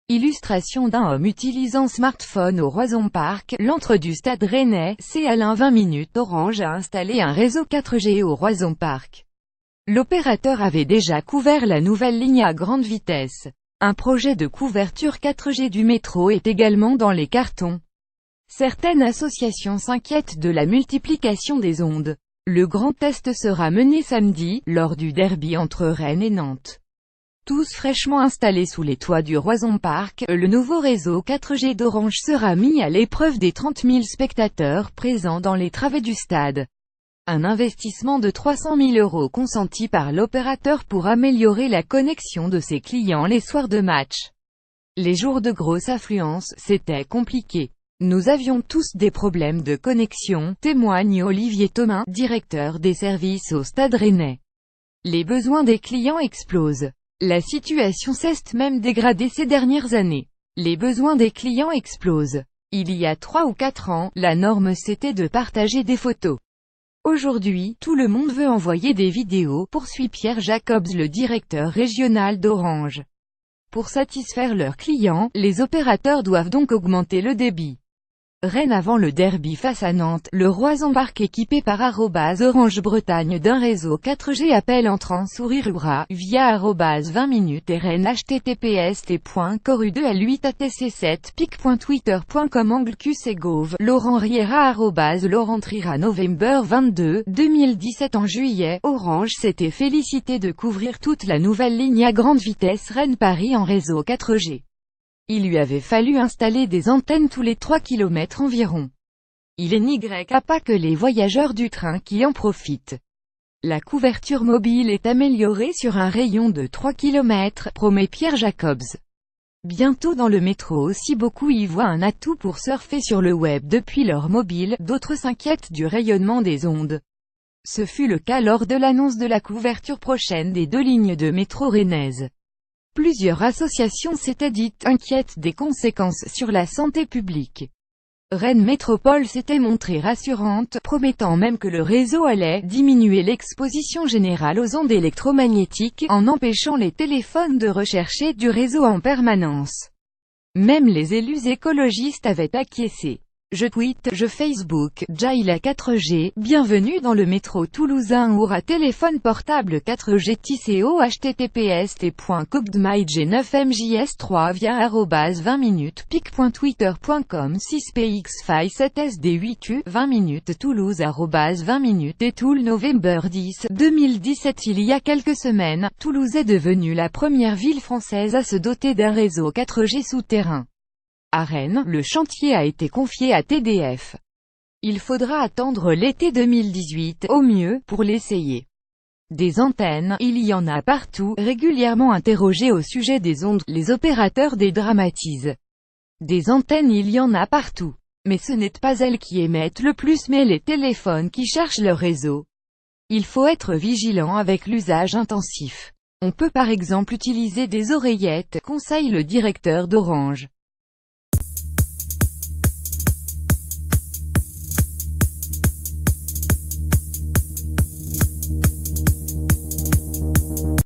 Illustration d'un homme utilisant smartphone au Roison Park, l'antre du Stade Rennais. C'est Alain 20 minutes. Orange a installé un réseau 4G au Roison Park. L'opérateur avait déjà couvert la nouvelle ligne à grande vitesse. Un projet de couverture 4G du métro est également dans les cartons. Certaines associations s'inquiètent de la multiplication des ondes. Le grand test sera mené samedi, lors du derby entre Rennes et Nantes. Tous fraîchement installés sous les toits du Roison Park, le nouveau réseau 4G d'Orange sera mis à l'épreuve des 30 000 spectateurs présents dans les travées du stade. Un investissement de 300 000 € consenti par l'opérateur pour améliorer la connexion de ses clients les soirs de match. Les jours de grosse affluence, c'était compliqué. Nous avions tous des problèmes de connexion, témoigne Olivier Thomas, directeur des services au Stade Rennais. Les besoins des clients explosent. La situation s'est même dégradée ces dernières années. Les besoins des clients explosent. Il y a 3 ou 4 ans, la norme c'était de partager des photos. Aujourd'hui, tout le monde veut envoyer des vidéos, poursuit Pierre Jacobs, le directeur régional d'Orange. Pour satisfaire leurs clients, les opérateurs doivent donc augmenter le débit. Rennes avant le derby face à Nantes, le Roison Park équipé par @Orange Bretagne d'un réseau 4G appelle entrant sourire Ura, via @20 minutes et Rennes https://corru2a8atc7pic.twitter.com angle qcgov, Laurent Riera Laurent Trira November 22, 2017. En juillet, Orange s'était félicité de couvrir toute la nouvelle ligne à grande vitesse Rennes-Paris en réseau 4G. Il lui avait fallu installer des antennes tous les 3 km environ. Il n'y a pas que les voyageurs du train qui en profitent. La couverture mobile est améliorée sur un rayon de 3 km, promet Pierre Jacobs. Bientôt dans le métro aussi, beaucoup y voient un atout pour surfer sur le web depuis leur mobile, d'autres s'inquiètent du rayonnement des ondes. Ce fut le cas lors de l'annonce de la couverture prochaine des 2 lignes de métro rennaises. Plusieurs associations s'étaient dites inquiètes des conséquences sur la santé publique. Rennes Métropole s'était montrée rassurante, promettant même que le réseau allait diminuer l'exposition générale aux ondes électromagnétiques, en empêchant les téléphones de rechercher du réseau en permanence. Même les élus écologistes avaient acquiescé. Je tweet, je Facebook, Jaila 4G, bienvenue dans le métro toulousain Oura téléphone portable 4G TCO https://cogdmyg9mjs3 via @20 minutes pic.twitter.com 6px5 7sd8q 20 minutes Toulouse @20 minutes et Toul November 10, 2017. Il y a quelques semaines, Toulouse est devenue la première ville française à se doter d'un réseau 4G souterrain. À Rennes, le chantier a été confié à TDF. Il faudra attendre l'été 2018, au mieux, pour l'essayer. Des antennes, il y en a partout. Régulièrement interrogés au sujet des ondes, les opérateurs dédramatisent. Des antennes, il y en a partout. Mais ce n'est pas elles qui émettent le plus mais les téléphones qui cherchent leur réseau. Il faut être vigilant avec l'usage intensif. On peut par exemple utiliser des oreillettes, conseille le directeur d'Orange.